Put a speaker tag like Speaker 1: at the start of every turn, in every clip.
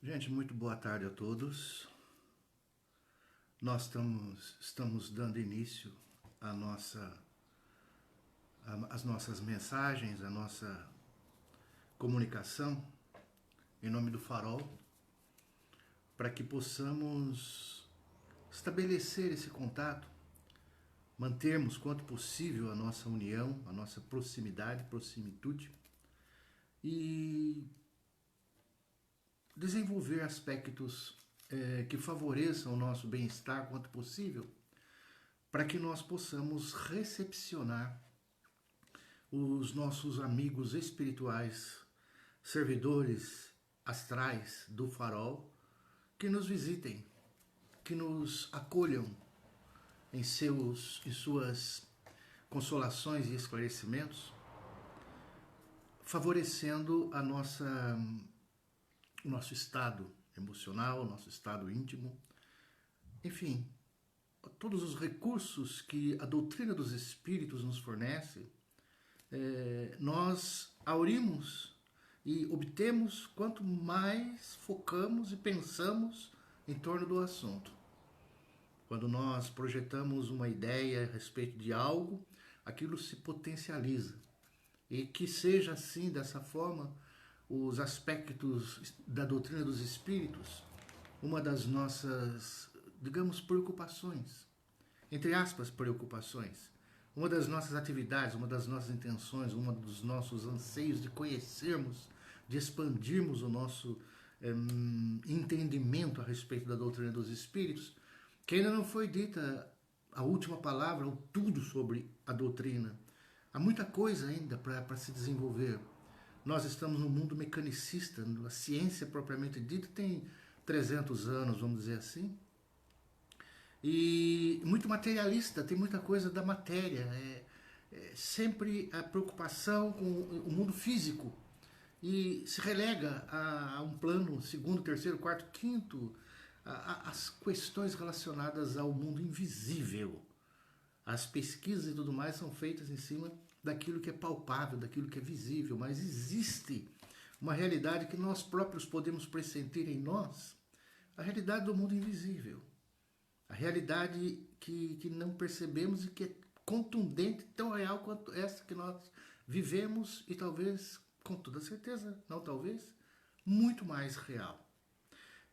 Speaker 1: Gente, muito boa tarde a todos. Nós estamos dando início à às nossas mensagens, à nossa comunicação em nome do Farol, para que possamos estabelecer esse contato, mantermos quanto possível a nossa união, a nossa proximitude e desenvolver aspectos que favoreçam o nosso bem-estar quanto possível, para que nós possamos recepcionar os nossos amigos espirituais, servidores astrais do Farol, que nos visitem, que nos acolham em suas consolações e esclarecimentos, favorecendo o nosso estado emocional, o nosso estado íntimo, enfim, todos os recursos que a doutrina dos espíritos nos fornece, nós aurimos e obtemos quanto mais focamos e pensamos em torno do assunto. Quando nós projetamos uma ideia a respeito de algo, aquilo se potencializa. E que seja assim, dessa forma, os aspectos da doutrina dos espíritos, uma das nossas, digamos, preocupações, entre aspas, preocupações, uma das nossas atividades, uma das nossas intenções, um dos nossos anseios de conhecermos, de expandirmos o nosso entendimento a respeito da doutrina dos espíritos, que ainda não foi dita a última palavra, ou tudo sobre a doutrina. Há muita coisa ainda para se desenvolver. Nós estamos num mundo mecanicista, a ciência propriamente dita tem 300 anos, vamos dizer assim, e muito materialista, tem muita coisa da matéria, sempre a preocupação com o mundo físico e se relega a um plano segundo, terceiro, quarto, quinto, as questões relacionadas ao mundo invisível. As pesquisas e tudo mais são feitas em cima daquilo que é palpável, daquilo que é visível, mas existe uma realidade que nós próprios podemos pressentir em nós, a realidade do mundo invisível. A realidade que não percebemos e que é contundente, tão real quanto essa que nós vivemos e talvez, com toda certeza, não talvez, muito mais real.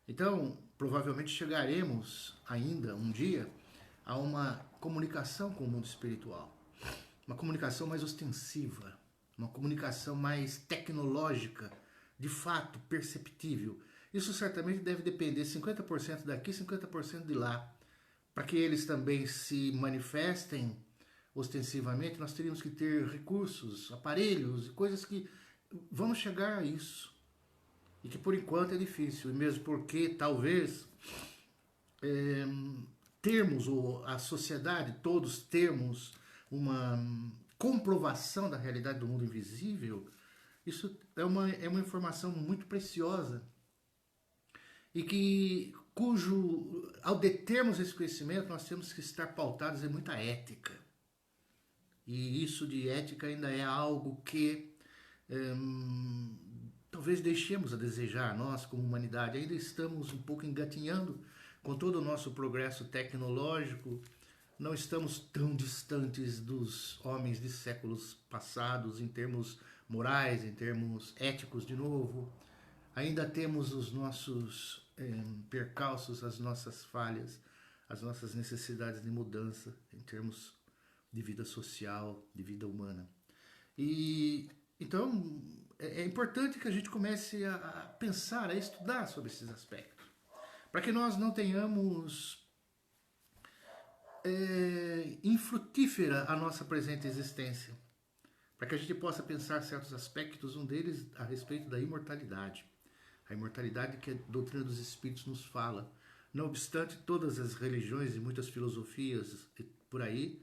Speaker 1: Então, provavelmente chegaremos ainda um dia a uma comunicação com o mundo espiritual. Uma comunicação mais ostensiva, uma comunicação mais tecnológica, de fato perceptível. Isso certamente deve depender 50% daqui, 50% de lá. Para que eles também se manifestem ostensivamente, nós teríamos que ter recursos, aparelhos, coisas que vamos chegar a isso. E que por enquanto é difícil, e mesmo porque talvez termos, ou a sociedade, todos termos uma comprovação da realidade do mundo invisível, isso é uma informação muito preciosa e que ao determos esse conhecimento, nós temos que estar pautados em muita ética. E isso de ética ainda é algo que talvez deixemos a desejar. Nós, como humanidade, ainda estamos um pouco engatinhando com todo o nosso progresso tecnológico. Não estamos tão distantes dos homens de séculos passados em termos morais, em termos éticos de novo. Ainda temos os nossos percalços, as nossas falhas, as nossas necessidades de mudança em termos de vida social, de vida humana. E então é importante que a gente comece a pensar, a estudar sobre esses aspectos, para que nós não tenhamos infrutífera a nossa presente existência, para que a gente possa pensar certos aspectos, um deles a respeito da imortalidade. A imortalidade que a doutrina dos espíritos nos fala. Não obstante, todas as religiões e muitas filosofias por aí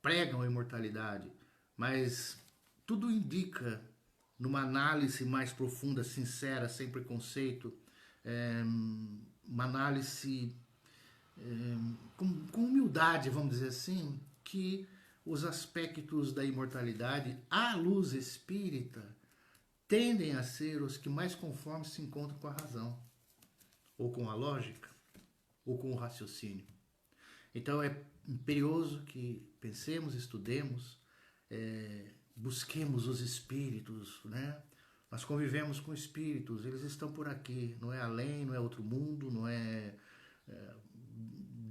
Speaker 1: pregam a imortalidade, mas tudo indica, numa análise mais profunda, sincera, sem preconceito, uma análise com humildade, vamos dizer assim, que os aspectos da imortalidade, à luz espírita, tendem a ser os que mais conformes se encontram com a razão. ou com a lógica, ou com o raciocínio. Então é imperioso que pensemos, estudemos, busquemos os espíritos, né? Nós convivemos com espíritos, eles estão por aqui, não é além, não é outro mundo, não é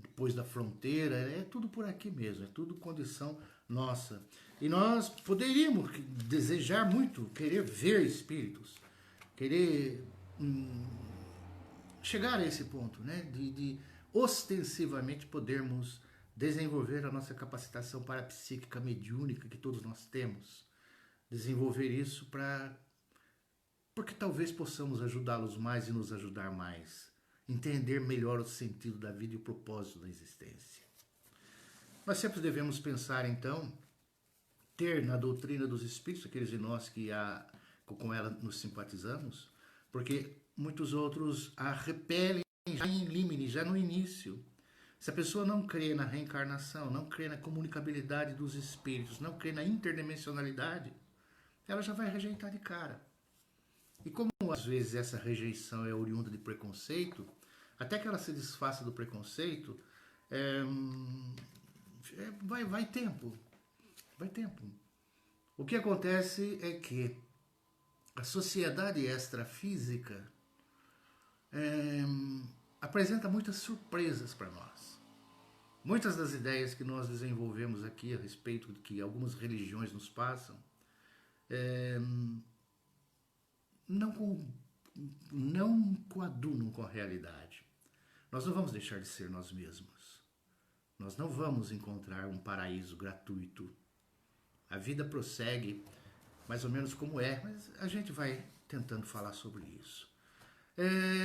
Speaker 1: depois da fronteira, é tudo por aqui mesmo, é tudo condição nossa. E nós poderíamos desejar muito, querer ver espíritos, querer chegar a esse ponto, né? De ostensivamente podermos desenvolver a nossa capacitação parapsíquica mediúnica que todos nós temos. Desenvolver isso porque talvez possamos ajudá-los mais e nos ajudar mais. Entender melhor o sentido da vida e o propósito da existência. Nós sempre devemos pensar, então, ter na doutrina dos espíritos, aqueles de nós que com ela nos simpatizamos, porque muitos outros a repelem já em limine, já no início. Se a pessoa não crê na reencarnação, não crê na comunicabilidade dos espíritos, não crê na interdimensionalidade, ela já vai rejeitar de cara. E como às vezes essa rejeição é oriunda de preconceito, até que ela se desfaça do preconceito, vai tempo. Vai tempo. O que acontece é que a sociedade extrafísica apresenta muitas surpresas para nós. Muitas das ideias que nós desenvolvemos aqui a respeito do que algumas religiões nos passam não coadunam com a realidade. Nós não vamos deixar de ser nós mesmos. Nós não vamos encontrar um paraíso gratuito. A vida prossegue mais ou menos como é, mas a gente vai tentando falar sobre isso.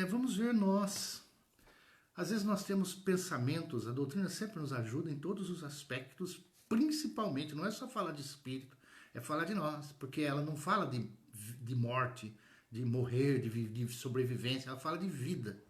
Speaker 1: Vamos ver nós. Às vezes nós temos pensamentos, a doutrina sempre nos ajuda em todos os aspectos, principalmente, não é só falar de espírito, é falar de nós, porque ela não fala de morte, de morrer, de sobrevivência, ela fala de vida.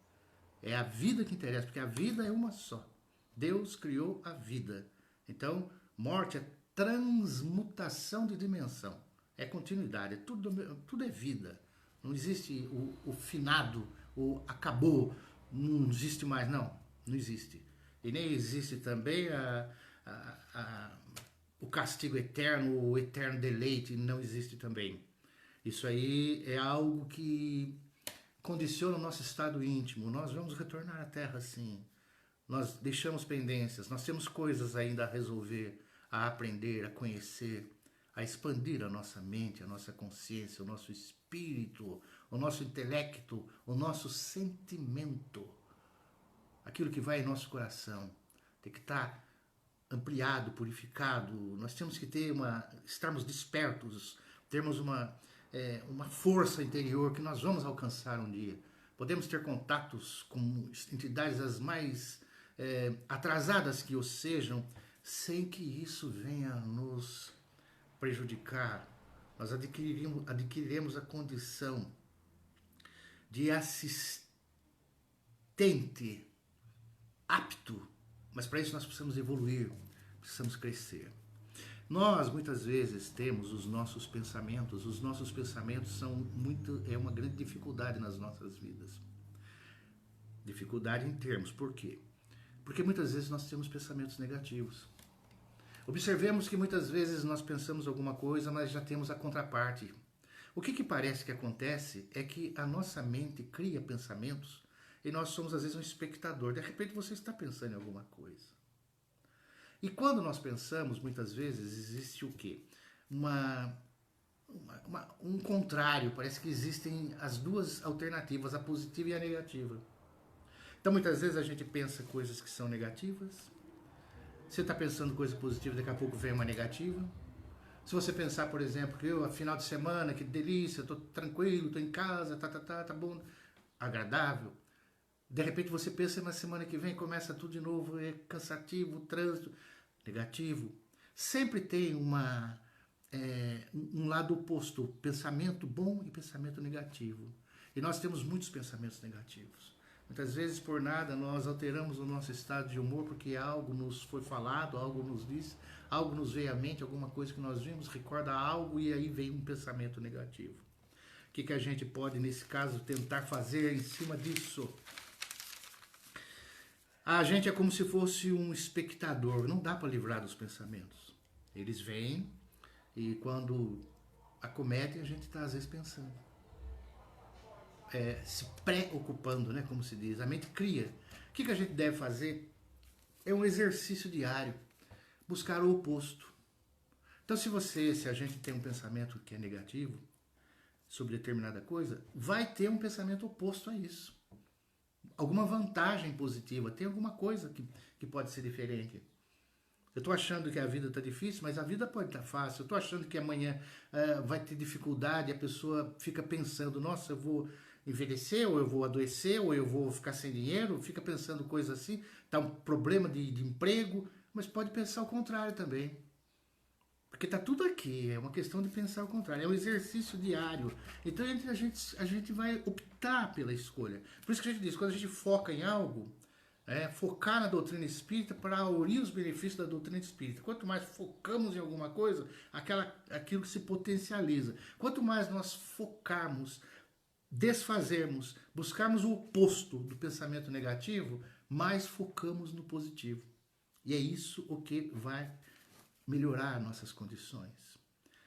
Speaker 1: É a vida que interessa, porque a vida é uma só. Deus criou a vida. Então, morte é transmutação de dimensão, é continuidade, tudo é vida. Não existe o finado, o acabou, não existe mais, não existe. E nem existe também o castigo eterno, o eterno deleite, não existe também. Isso aí é algo que condiciona o nosso estado íntimo. Nós vamos retornar à Terra sim. Nós deixamos pendências, nós temos coisas ainda a resolver, a aprender, a conhecer, a expandir a nossa mente, a nossa consciência, o nosso espírito, o nosso intelecto, o nosso sentimento. Aquilo que vai em nosso coração tem que estar ampliado, purificado. Nós temos que estarmos despertos, termos uma força interior que nós vamos alcançar um dia. Podemos ter contatos com entidades as mais atrasadas que o sejam, sem que isso venha nos prejudicar. Nós adquiriremos a condição de assistente apto, mas para isso nós precisamos evoluir, precisamos crescer. Nós muitas vezes temos os nossos pensamentos são uma grande dificuldade nas nossas vidas. Dificuldade em termos, por quê? Porque muitas vezes nós temos pensamentos negativos. Observemos que muitas vezes nós pensamos alguma coisa, mas já temos a contraparte. O que parece que acontece é que a nossa mente cria pensamentos e nós somos às vezes um espectador. De repente você está pensando em alguma coisa. E quando nós pensamos, muitas vezes, existe o quê? Um contrário, parece que existem as duas alternativas, a positiva e a negativa. Então, muitas vezes a gente pensa coisas que são negativas. Você está pensando coisa positiva, daqui a pouco vem uma negativa. Se você pensar, por exemplo, que final de semana, que delícia, estou tranquilo, estou em casa, tá bom, agradável. De repente você pensa na semana que vem, começa tudo de novo, é cansativo, trânsito, negativo. Sempre tem um lado oposto, pensamento bom e pensamento negativo. E nós temos muitos pensamentos negativos. Muitas vezes, por nada, nós alteramos o nosso estado de humor porque algo nos foi falado, algo nos disse, algo nos veio à mente, alguma coisa que nós vimos, recorda algo e aí vem um pensamento negativo. O que a gente pode, nesse caso, tentar fazer em cima disso? A gente é como se fosse um espectador, não dá para livrar dos pensamentos. Eles vêm e quando acometem, a gente está às vezes pensando, se preocupando, né, como se diz. A mente cria. O que a gente deve fazer? É um exercício diário, buscar o oposto. Então, se a gente tem um pensamento que é negativo sobre determinada coisa, vai ter um pensamento oposto a isso. Alguma vantagem positiva, tem alguma coisa que pode ser diferente. Eu estou achando que a vida está difícil, mas a vida pode estar fácil. Eu estou achando que amanhã vai ter dificuldade, a pessoa fica pensando, nossa, eu vou envelhecer, ou eu vou adoecer, ou eu vou ficar sem dinheiro, fica pensando coisas assim, está um problema de emprego, mas pode pensar o contrário também. Porque está tudo aqui, é uma questão de pensar o contrário, é um exercício diário. Então a gente vai optar pela escolha. Por isso que a gente diz, quando a gente foca em algo, focar na doutrina espírita para aurir os benefícios da doutrina espírita. Quanto mais focamos em alguma coisa, aquilo que se potencializa. Quanto mais nós focarmos, desfazermos, buscarmos o oposto do pensamento negativo, mais focamos no positivo. E é isso o que vai melhorar nossas condições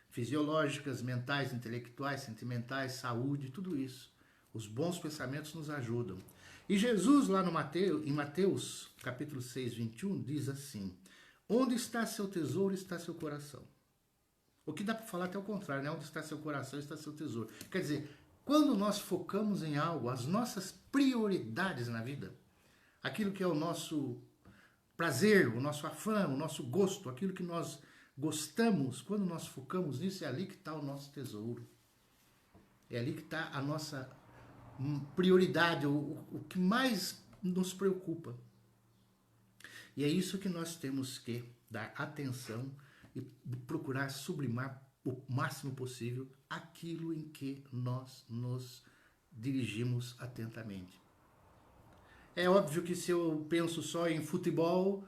Speaker 1: fisiológicas, mentais, intelectuais, sentimentais, saúde, tudo isso. Os bons pensamentos nos ajudam. E Jesus, lá em Mateus, capítulo 6, 21, diz assim: onde está seu tesouro, está seu coração. O que dá para falar até o contrário, né? Onde está seu coração, está seu tesouro. Quer dizer, quando nós focamos em algo, as nossas prioridades na vida, aquilo que é o nosso prazer, o nosso afã, o nosso gosto, aquilo que nós gostamos, quando nós focamos nisso, é ali que está o nosso tesouro. É ali que está a nossa prioridade, o que mais nos preocupa. E é isso que nós temos que dar atenção e procurar sublimar o máximo possível aquilo em que nós nos dirigimos atentamente. É óbvio que se eu penso só em futebol,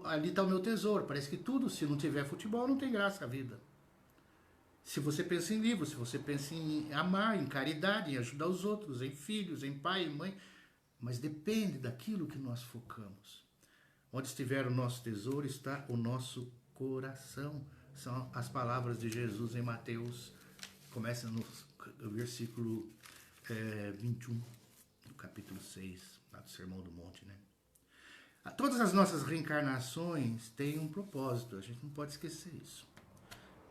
Speaker 1: ali está o meu tesouro. Parece que tudo, se não tiver futebol, não tem graça a vida. Se você pensa em livros, se você pensa em amar, em caridade, em ajudar os outros, em filhos, em pai, em mãe, mas depende daquilo que nós focamos. Onde estiver o nosso tesouro, está o nosso coração. São as palavras de Jesus em Mateus, começa no versículo 21, do capítulo 6, lá do Sermão do Monte, né? Todas as nossas reencarnações têm um propósito, a gente não pode esquecer isso.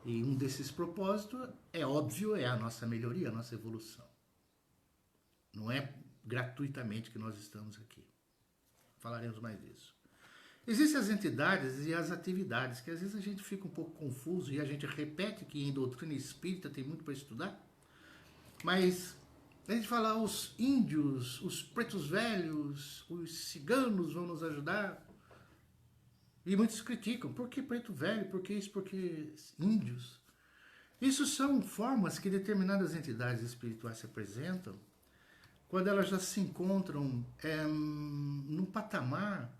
Speaker 1: E um desses propósitos, é óbvio, é a nossa melhoria, a nossa evolução. Não é gratuitamente que nós estamos aqui. Falaremos mais disso. Existem as entidades e as atividades, que às vezes a gente fica um pouco confuso e a gente repete que em doutrina espírita tem muito para estudar, mas a gente fala os índios, os pretos velhos, os ciganos vão nos ajudar. E muitos criticam, por que preto velho, por que isso, por que índios? Isso são formas que determinadas entidades espirituais se apresentam quando elas já se encontram num patamar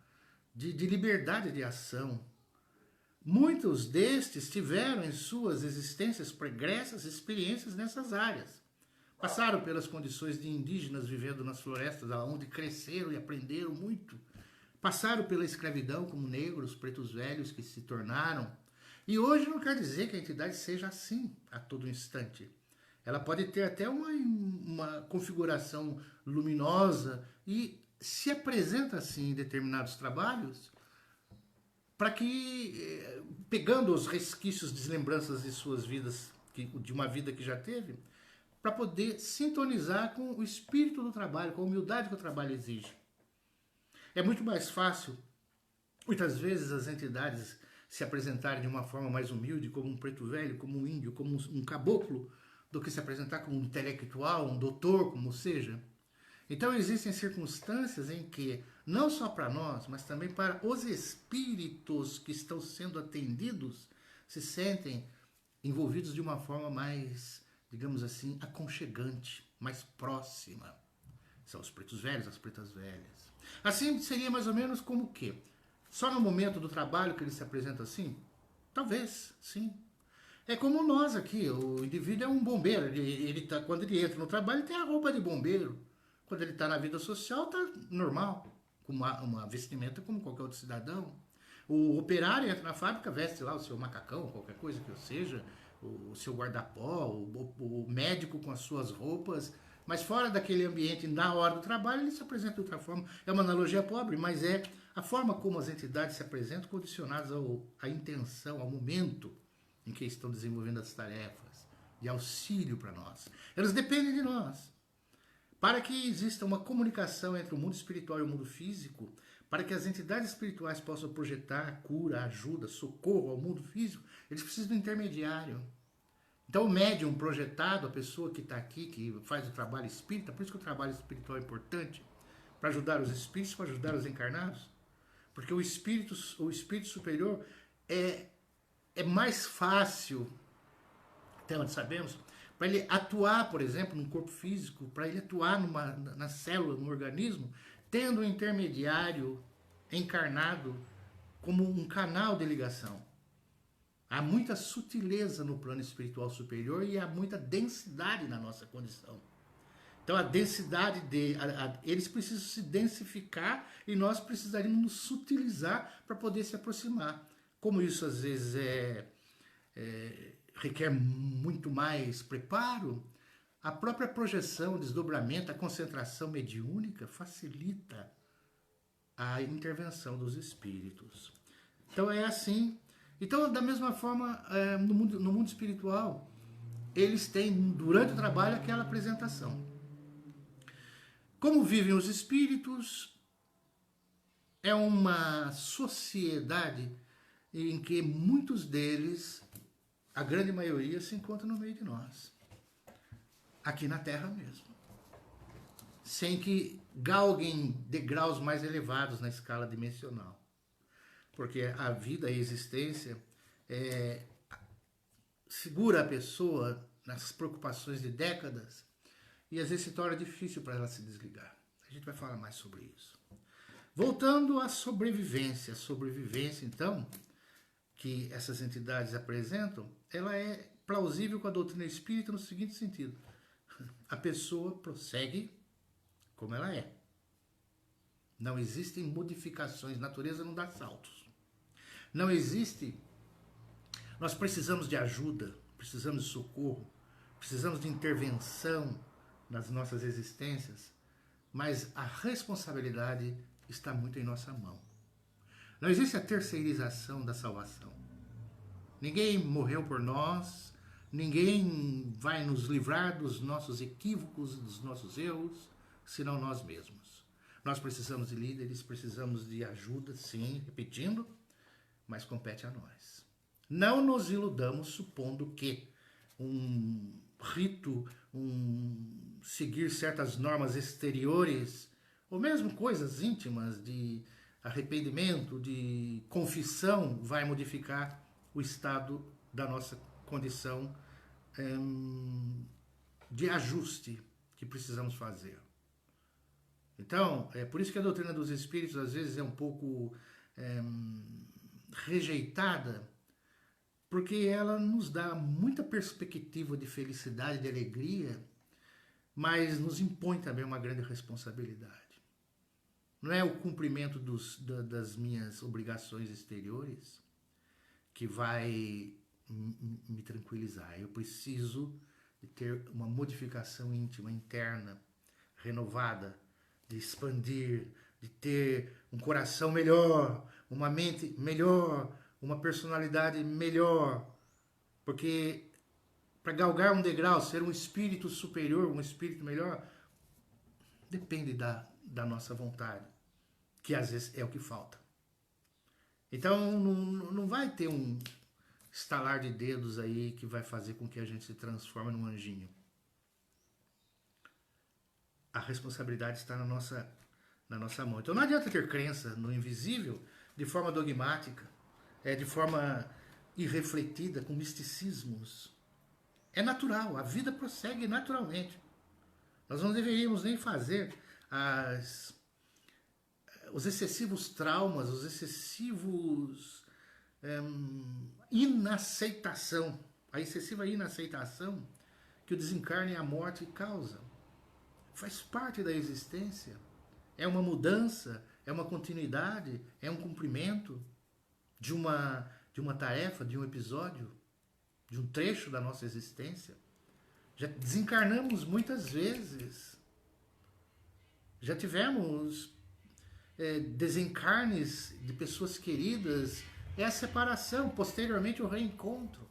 Speaker 1: de liberdade de ação. Muitos destes tiveram em suas existências pregressas experiências nessas áreas. Passaram pelas condições de indígenas vivendo nas florestas, onde cresceram e aprenderam muito. Passaram pela escravidão como negros, pretos velhos que se tornaram. E hoje não quer dizer que a entidade seja assim a todo instante. Ela pode ter até uma configuração luminosa e se apresenta assim em determinados trabalhos para que, pegando os resquícios, deslembranças de suas vidas, de uma vida que já teve, para poder sintonizar com o espírito do trabalho, com a humildade que o trabalho exige. É muito mais fácil, muitas vezes, as entidades se apresentarem de uma forma mais humilde, como um preto velho, como um índio, como um caboclo, do que se apresentar como um intelectual, um doutor, como seja. Então existem circunstâncias em que, não só para nós, mas também para os espíritos que estão sendo atendidos, se sentem envolvidos de uma forma mais, digamos assim, aconchegante, mais próxima. São os pretos velhos, as pretas velhas. Assim seria mais ou menos como o quê? Só no momento do trabalho que ele se apresenta assim? Talvez, sim. É como nós aqui, o indivíduo é um bombeiro. Quando ele entra no trabalho, ele tem a roupa de bombeiro. Quando ele está na vida social, está normal. com uma vestimenta como qualquer outro cidadão. O operário entra na fábrica, veste lá o seu macacão, qualquer coisa que seja, o seu guarda-pó, o médico com as suas roupas, mas fora daquele ambiente, na hora do trabalho, ele se apresenta de outra forma. É uma analogia pobre, mas é a forma como as entidades se apresentam condicionadas à intenção, ao momento em que estão desenvolvendo as tarefas de auxílio para nós. Elas dependem de nós. Para que exista uma comunicação entre o mundo espiritual e o mundo físico, para que as entidades espirituais possam projetar cura, ajuda, socorro ao mundo físico, eles precisam do intermediário. Então o médium projetado, a pessoa que está aqui, que faz o trabalho espírita, por isso que o trabalho espiritual é importante, para ajudar os espíritos, para ajudar os encarnados, porque o espírito superior é mais fácil, até onde sabemos, para ele atuar, por exemplo, no corpo físico, para ele atuar na célula, no organismo, tendo um intermediário encarnado como um canal de ligação. Há muita sutileza no plano espiritual superior e há muita densidade na nossa condição. Então a densidade eles precisam se densificar e nós precisaríamos nos sutilizar para poder se aproximar. Como isso às vezes requer muito mais preparo, a própria projeção, o desdobramento, a concentração mediúnica facilita a intervenção dos espíritos. Então é assim. Então, da mesma forma, no mundo espiritual, eles têm, durante o trabalho, aquela apresentação. Como vivem os espíritos, é uma sociedade em que muitos deles, a grande maioria, se encontra no meio de nós. Aqui na Terra mesmo. Sem que galguem degraus mais elevados na escala dimensional. Porque a vida, a existência, segura a pessoa nas preocupações de décadas e às vezes se torna difícil para ela se desligar. A gente vai falar mais sobre isso. Voltando à sobrevivência. A sobrevivência, então, que essas entidades apresentam, ela é plausível com a doutrina espírita no seguinte sentido. A pessoa prossegue como ela é. Não existem modificações, natureza não dá saltos. Não existe. Nós precisamos de ajuda, precisamos de socorro, precisamos de intervenção nas nossas existências, mas a responsabilidade está muito em nossa mão. Não existe a terceirização da salvação. Ninguém morreu por nós, ninguém vai nos livrar dos nossos equívocos, dos nossos erros, senão nós mesmos. Nós precisamos de líderes, precisamos de ajuda, sim, repetindo, mas compete a nós. Não nos iludamos supondo que um rito, seguir certas normas exteriores, ou mesmo coisas íntimas de arrependimento, de confissão, vai modificar o estado da nossa condição de ajuste que precisamos fazer. Então, é por isso que a doutrina dos espíritos às vezes é um pouco rejeitada, porque ela nos dá muita perspectiva de felicidade, de alegria, mas nos impõe também uma grande responsabilidade. Não é o cumprimento das minhas obrigações exteriores que vai me tranquilizar. Eu preciso de ter uma modificação íntima, interna, renovada, de expandir, de ter um coração melhor, uma mente melhor, uma personalidade melhor. Porque para galgar um degrau, ser um espírito superior, um espírito melhor, depende da nossa vontade, que às vezes é o que falta. Então não vai ter um estalar de dedos aí que vai fazer com que a gente se transforme num anjinho. A responsabilidade está na nossa mão. Então não adianta ter crença no invisível de forma dogmática, de forma irrefletida, com misticismos. É natural, a vida prossegue naturalmente. Nós não deveríamos nem fazer os excessivos traumas, os excessivos inaceitação, a excessiva inaceitação que o desencarne e a morte causam. Faz parte da existência, é uma mudança, é uma continuidade, é um cumprimento de uma tarefa, de um episódio, de um trecho da nossa existência. Já desencarnamos muitas vezes. Já tivemos desencarnes de pessoas queridas. É a separação, posteriormente o reencontro.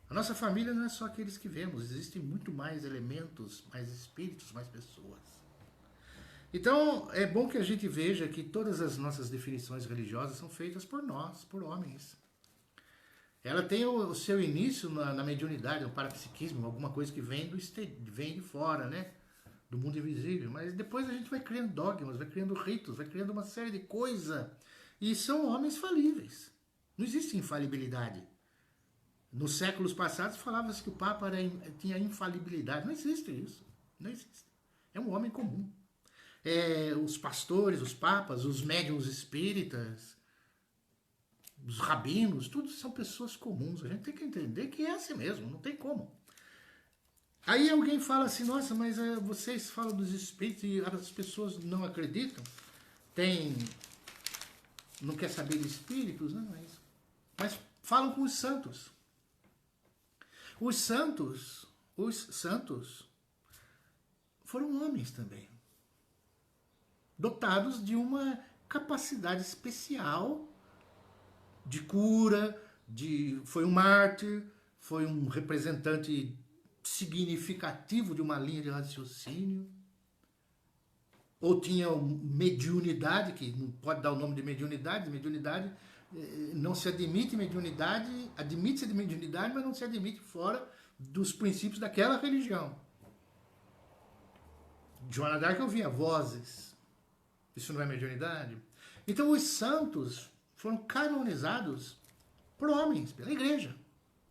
Speaker 1: A nossa família não é só aqueles que vemos. Existem muito mais elementos, mais espíritos, mais pessoas. Então, é bom que a gente veja que todas as nossas definições religiosas são feitas por nós, por homens. Ela tem o seu início na mediunidade, no parapsiquismo, alguma coisa que vem de fora, né? Do mundo invisível. Mas depois a gente vai criando dogmas, vai criando ritos, vai criando uma série de coisas. E são homens falíveis. Não existe infalibilidade. Nos séculos passados falava-se que o Papa tinha infalibilidade. Não existe isso. Não existe. É um homem comum. Os pastores, os papas, os médiuns espíritas, os rabinos, todos são pessoas comuns. A gente tem que entender que é assim mesmo, não tem como. Aí alguém fala assim, nossa, mas vocês falam dos espíritos e as pessoas não acreditam? Não quer saber de espíritos? Não, é isso. Mas falam com os santos. Os santos foram homens também, dotados de uma capacidade especial de cura, foi um mártir, foi um representante significativo de uma linha de raciocínio, ou tinha mediunidade, que não pode dar o nome de mediunidade não se admite mediunidade, admite-se de mediunidade, mas não se admite fora dos princípios daquela religião. Joana d'Arc ouvia vozes, isso não é mediunidade? Então os santos foram canonizados por homens, pela igreja.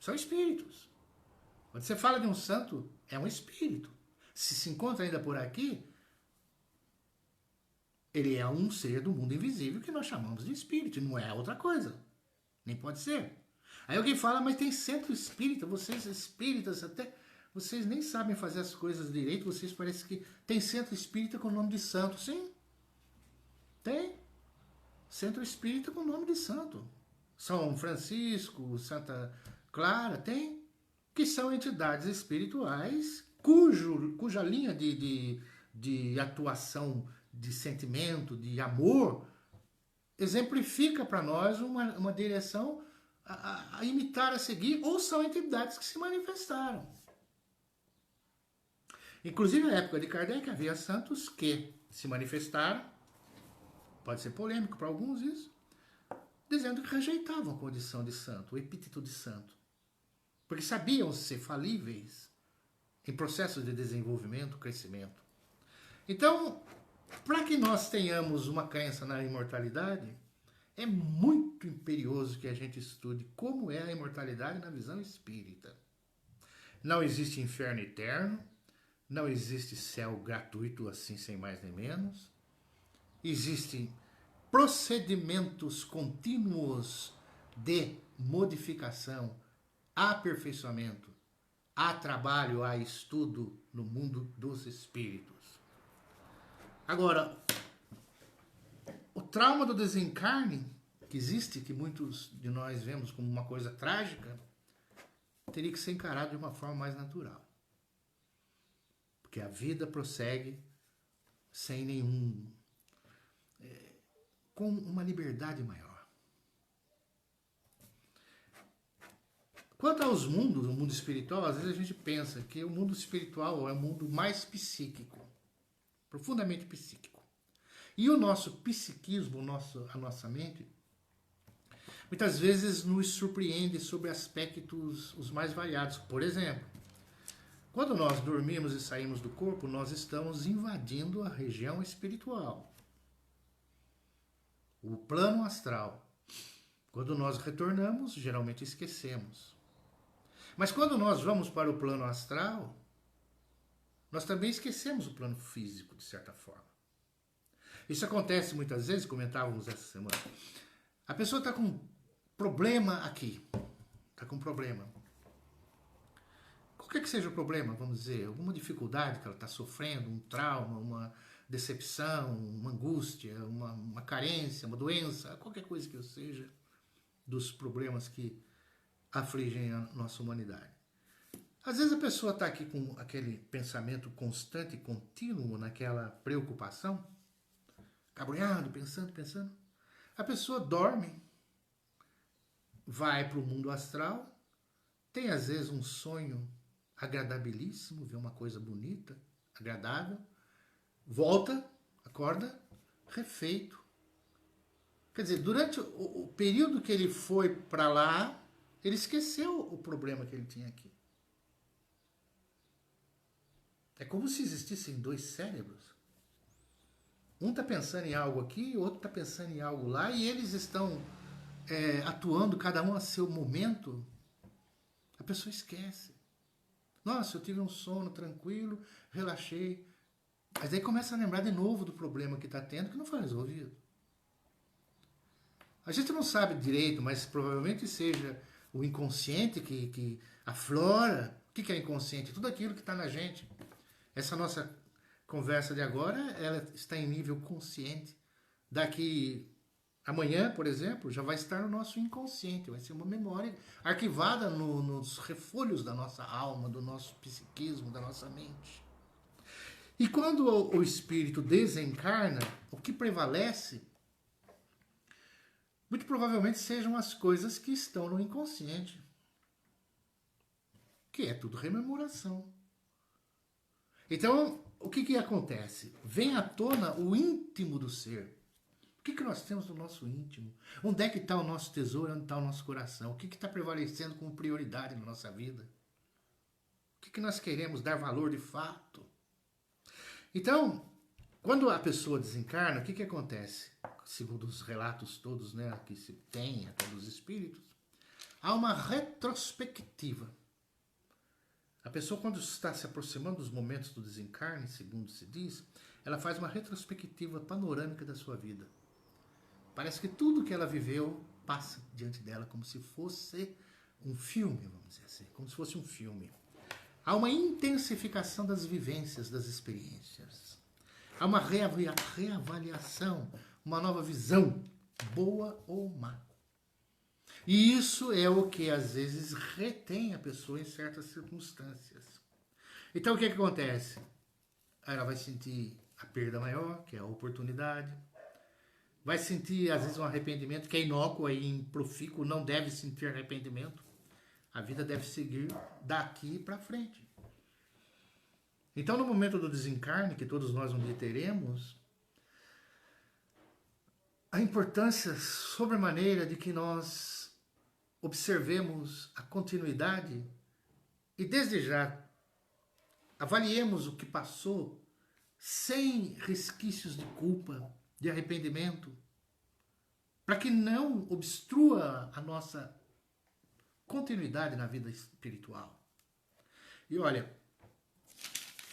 Speaker 1: São espíritos. Quando você fala de um santo, é um espírito. Se encontra ainda por aqui, ele é um ser do mundo invisível que nós chamamos de espírito, não é outra coisa. Nem pode ser. Aí alguém fala, mas tem centro espírita, vocês espíritas até... Vocês nem sabem fazer as coisas direito, vocês parecem que... Tem centro espírita com o nome de santo, sim. Tem. Centro espírita com nome de santo. São Francisco, Santa Clara, tem. Que são entidades espirituais cuja linha de atuação, de sentimento, de amor, exemplifica para nós uma direção a imitar, a seguir, ou são entidades que se manifestaram. Inclusive, na época de Kardec, havia santos que se manifestaram, pode ser polêmico para alguns isso, dizendo que rejeitavam a condição de santo, o epíteto de santo, porque sabiam ser falíveis em processos de desenvolvimento, crescimento. Então, para que nós tenhamos uma crença na imortalidade, é muito imperioso que a gente estude como é a imortalidade na visão espírita. Não existe inferno eterno, não existe céu gratuito assim, sem mais nem menos. Existem procedimentos contínuos de modificação, aperfeiçoamento, há trabalho, há estudo no mundo dos espíritos. Agora, o trauma do desencarne, que existe, que muitos de nós vemos como uma coisa trágica, teria que ser encarado de uma forma mais natural. Porque a vida prossegue sem nenhum... com uma liberdade maior. Quanto aos mundos, o mundo espiritual, às vezes a gente pensa que o mundo espiritual é o mundo mais psíquico, profundamente psíquico. E o nosso psiquismo, a nossa mente, muitas vezes nos surpreende sobre aspectos os mais variados. Por exemplo, quando nós dormimos e saímos do corpo, nós estamos invadindo a região espiritual, o plano astral. Quando nós retornamos, geralmente esquecemos. Mas quando nós vamos para o plano astral, nós também esquecemos o plano físico, de certa forma. Isso acontece muitas vezes, comentávamos essa semana. A pessoa está com um problema aqui. Está com um problema. Qualquer que seja o problema, vamos dizer, alguma dificuldade que ela está sofrendo, um trauma, decepção, uma angústia, uma carência, uma doença, qualquer coisa que eu seja, dos problemas que afligem a nossa humanidade. Às vezes a pessoa está aqui com aquele pensamento constante e contínuo, naquela preocupação, cabrunhado, pensando. A pessoa dorme, vai para o mundo astral, tem às vezes um sonho agradabilíssimo, vê uma coisa bonita, agradável, volta, acorda, refeito. Quer dizer, durante o período que ele foi para lá, ele esqueceu o problema que ele tinha aqui. É como se existissem dois cérebros. Um está pensando em algo aqui, o outro está pensando em algo lá, e eles estão atuando, cada um a seu momento. A pessoa esquece. Nossa, eu tive um sono tranquilo, relaxei. Mas aí começa a lembrar de novo do problema que está tendo, que não foi resolvido. A gente não sabe direito, mas provavelmente seja o inconsciente que aflora. O que é inconsciente? Tudo aquilo que está na gente. Essa nossa conversa de agora, ela está em nível consciente. Daqui amanhã, por exemplo, já vai estar no nosso inconsciente. Vai ser uma memória arquivada nos refolhos da nossa alma, do nosso psiquismo, da nossa mente. E quando o espírito desencarna, o que prevalece, muito provavelmente sejam as coisas que estão no inconsciente. Que é tudo rememoração. Então, o que acontece? Vem à tona o íntimo do ser. O que nós temos no nosso íntimo? Onde é que está o nosso tesouro? Onde está o nosso coração? O que está prevalecendo como prioridade na nossa vida? O que nós queremos dar valor de fato? Então, quando a pessoa desencarna, o que acontece? Segundo os relatos todos, né, que se tem até dos espíritos, há uma retrospectiva. A pessoa, quando está se aproximando dos momentos do desencarne, segundo se diz, ela faz uma retrospectiva panorâmica da sua vida. Parece que tudo que ela viveu passa diante dela como se fosse um filme, vamos dizer assim, como se fosse um filme. Há uma intensificação das vivências, das experiências. Há uma reavaliação, uma nova visão, boa ou má. E isso é o que às vezes retém a pessoa em certas circunstâncias. Então o que acontece? Ela vai sentir a perda maior, que é a oportunidade. Vai sentir às vezes um arrependimento que é inócuo e improfícuo, não deve sentir arrependimento. A vida deve seguir daqui para frente. Então no momento do desencarne, que todos nós um dia teremos, a importância sobremaneira de que nós observemos a continuidade e desde já avaliemos o que passou sem resquícios de culpa, de arrependimento, para que não obstrua a nossa continuidade na vida espiritual. E olha,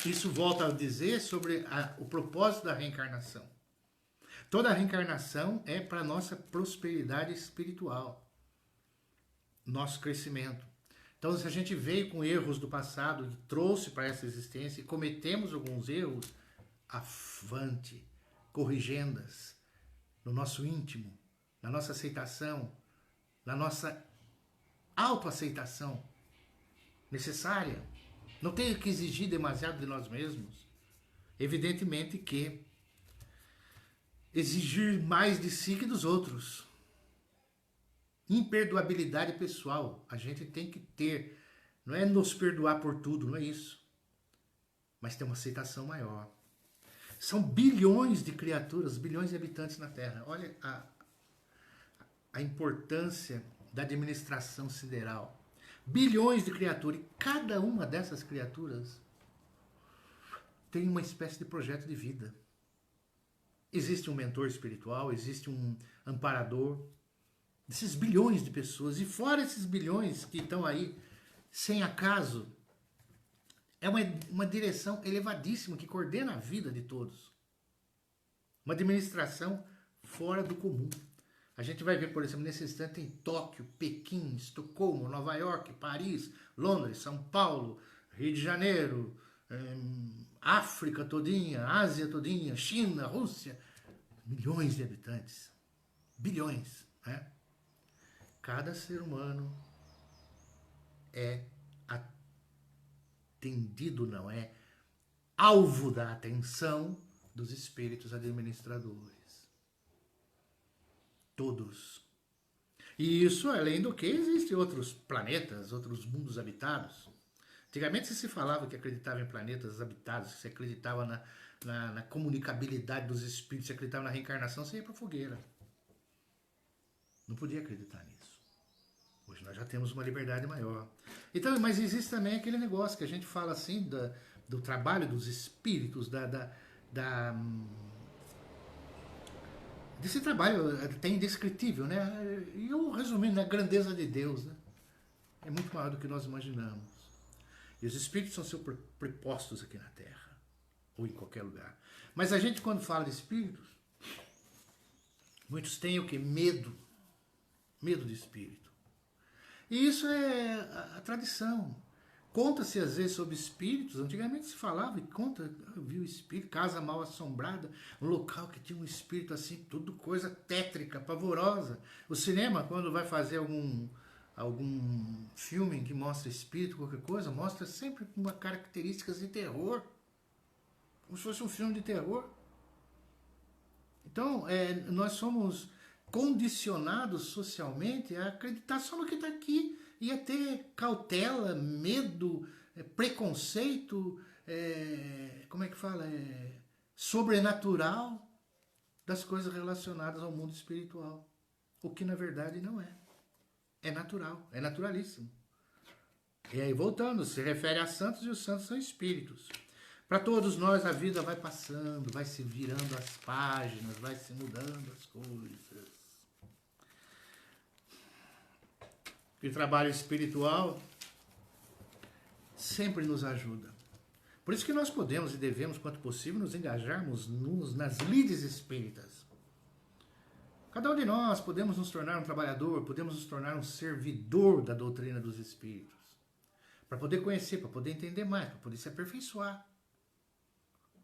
Speaker 1: isso volta a dizer sobre o propósito da reencarnação. Toda reencarnação é para a nossa prosperidade espiritual, nosso crescimento. Então, se a gente veio com erros do passado e trouxe para essa existência e cometemos alguns erros, avante, corrigendas no nosso íntimo, na nossa aceitação, na nossa autoaceitação necessária. Não tenho que exigir demasiado de nós mesmos. Evidentemente que exigir mais de si que dos outros. Imperdoabilidade pessoal, a gente tem que ter. Não é nos perdoar por tudo, não é isso. Mas ter uma aceitação maior. São bilhões de criaturas, bilhões de habitantes na Terra. Olha a importância da administração sideral. Bilhões de criaturas. E cada uma dessas criaturas tem uma espécie de projeto de vida. Existe um mentor espiritual, existe um amparador. Esses bilhões de pessoas, e fora esses bilhões que estão aí, sem acaso, é uma direção elevadíssima que coordena a vida de todos. Uma administração fora do comum. A gente vai ver, por exemplo, nesse instante em Tóquio, Pequim, Estocolmo, Nova York, Paris, Londres, São Paulo, Rio de Janeiro, África todinha, Ásia todinha, China, Rússia, milhões de habitantes, bilhões, né? Cada ser humano é atendido, não é alvo da atenção dos espíritos administradores. Todos. E isso, além do que, existem outros planetas, outros mundos habitados. Antigamente se falava que acreditava em planetas habitados, que se acreditava na comunicabilidade dos espíritos, se acreditava na reencarnação, você ia para a fogueira. Não podia acreditar nisso. Hoje nós já temos uma liberdade maior. Então, mas existe também aquele negócio que a gente fala assim do trabalho dos espíritos, desse trabalho até indescritível, né? E eu resumindo, a grandeza de Deus, né? É muito maior do que nós imaginamos. E os espíritos são seus prepostos aqui na Terra, ou em qualquer lugar. Mas a gente, quando fala de espíritos, muitos têm o quê? Medo. Medo de espírito. E isso é a tradição. Conta-se às vezes sobre espíritos, antigamente se falava e conta, eu vi o espírito, casa mal assombrada, um local que tinha um espírito assim, tudo coisa tétrica, pavorosa. O cinema, quando vai fazer algum filme que mostra espírito, qualquer coisa, mostra sempre uma características de terror, como se fosse um filme de terror. Então, nós somos condicionados socialmente a acreditar só no que está aqui, e a ter cautela, medo, preconceito, como é que fala? Sobrenatural das coisas relacionadas ao mundo espiritual. O que na verdade não é. É natural, é naturalíssimo. E aí voltando, se refere a santos e os santos são espíritos. Para todos nós a vida vai passando, vai se virando as páginas, vai se mudando as coisas. E o trabalho espiritual sempre nos ajuda. Por isso que nós podemos e devemos, quanto possível, nos engajarmos nas lides espíritas. Cada um de nós podemos nos tornar um trabalhador, podemos nos tornar um servidor da doutrina dos espíritos. Para poder conhecer, para poder entender mais, para poder se aperfeiçoar.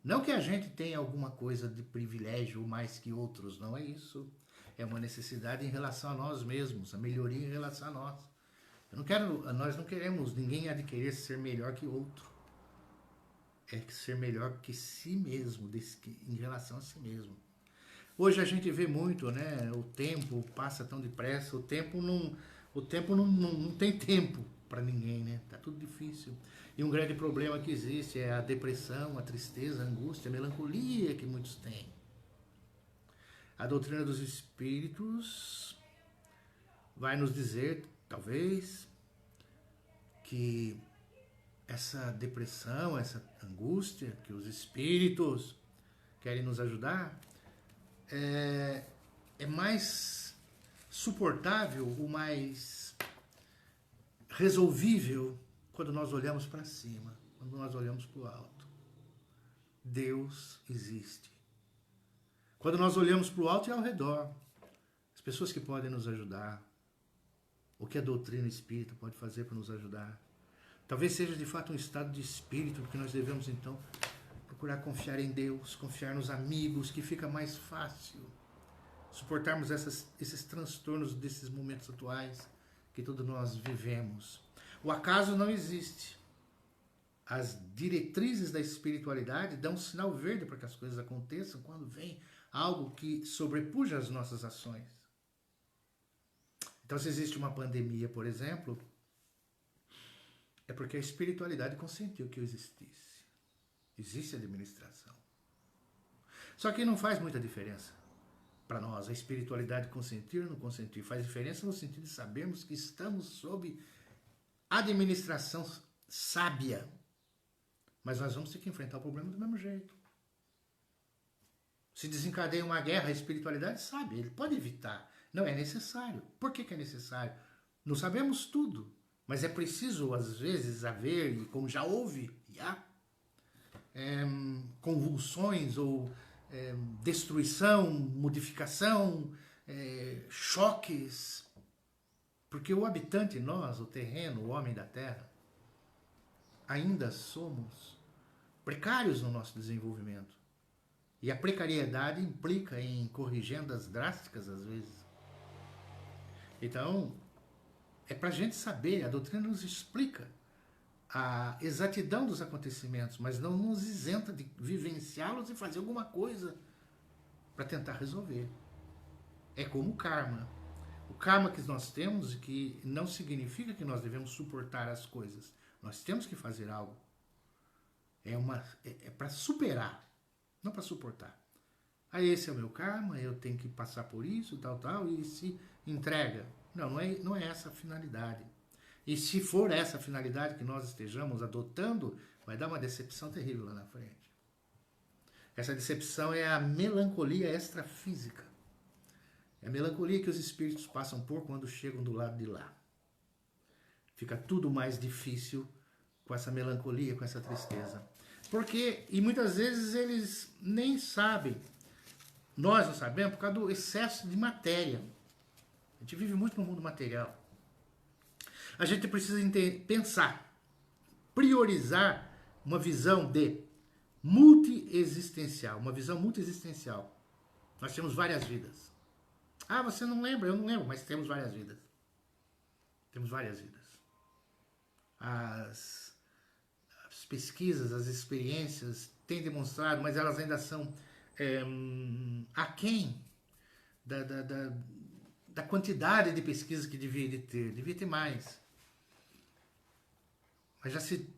Speaker 1: Não que a gente tenha alguma coisa de privilégio mais que outros, não é isso. É uma necessidade em relação a nós mesmos, a melhoria em relação a nós. Nós não queremos ninguém adquirir ser melhor que outro. É ser melhor que si mesmo, em relação a si mesmo. Hoje a gente vê muito, né? O tempo passa tão depressa, o tempo não tem tempo para ninguém, né? Tá tudo difícil. E um grande problema que existe é a depressão, a tristeza, a angústia, a melancolia que muitos têm. A doutrina dos espíritos vai nos dizer, talvez, que essa depressão, essa angústia que os espíritos querem nos ajudar é mais suportável, o mais resolvível quando nós olhamos para cima, quando nós olhamos para o alto. Deus existe. Quando nós olhamos para o alto e ao redor, as pessoas que podem nos ajudar, o que a doutrina espírita pode fazer para nos ajudar. Talvez seja de fato um estado de espírito, porque nós devemos então procurar confiar em Deus, confiar nos amigos, que fica mais fácil suportarmos esses transtornos desses momentos atuais que todos nós vivemos. O acaso não existe. As diretrizes da espiritualidade dão um sinal verde para que as coisas aconteçam quando vem algo que sobrepuja as nossas ações. Então, se existe uma pandemia, por exemplo, é porque a espiritualidade consentiu que eu existisse. Existe administração. Só que não faz muita diferença para nós a espiritualidade consentir ou não consentir. Faz diferença no sentido de sabermos que estamos sob administração sábia. Mas nós vamos ter que enfrentar o problema do mesmo jeito. Se desencadeia uma guerra, a espiritualidade sabe, ele pode evitar. Não é necessário. Por que é necessário? Não sabemos tudo, mas é preciso, às vezes, haver, e como já houve, convulsões ou destruição, modificação, choques. Porque o habitante, nós, o terreno, o homem da terra, ainda somos precários no nosso desenvolvimento. E a precariedade implica em corrigendas drásticas, às vezes. Então, é para a gente saber, a doutrina nos explica a exatidão dos acontecimentos, mas não nos isenta de vivenciá-los e fazer alguma coisa para tentar resolver. É como o karma. O karma que nós temos, que não significa que nós devemos suportar as coisas. Nós temos que fazer algo. É para superar, não para suportar. Aí esse é o meu karma, eu tenho que passar por isso, tal, e se entrega. Não é essa a finalidade. E se for essa a finalidade que nós estejamos adotando, vai dar uma decepção terrível lá na frente. Essa decepção é a melancolia extrafísica. É a melancolia que os espíritos passam por quando chegam do lado de lá. Fica tudo mais difícil com essa melancolia, com essa tristeza. E muitas vezes eles nem sabem, nós não sabemos, por causa do excesso de matéria. A gente vive muito no mundo material. A gente precisa pensar, priorizar uma visão de multiexistencial, uma visão multiexistencial. Nós temos várias vidas. Ah, você não lembra? Eu não lembro, mas temos várias vidas. Temos várias vidas. As pesquisas, as experiências têm demonstrado, mas elas ainda são aquém da quantidade de pesquisas que devia ter mais. Mas já se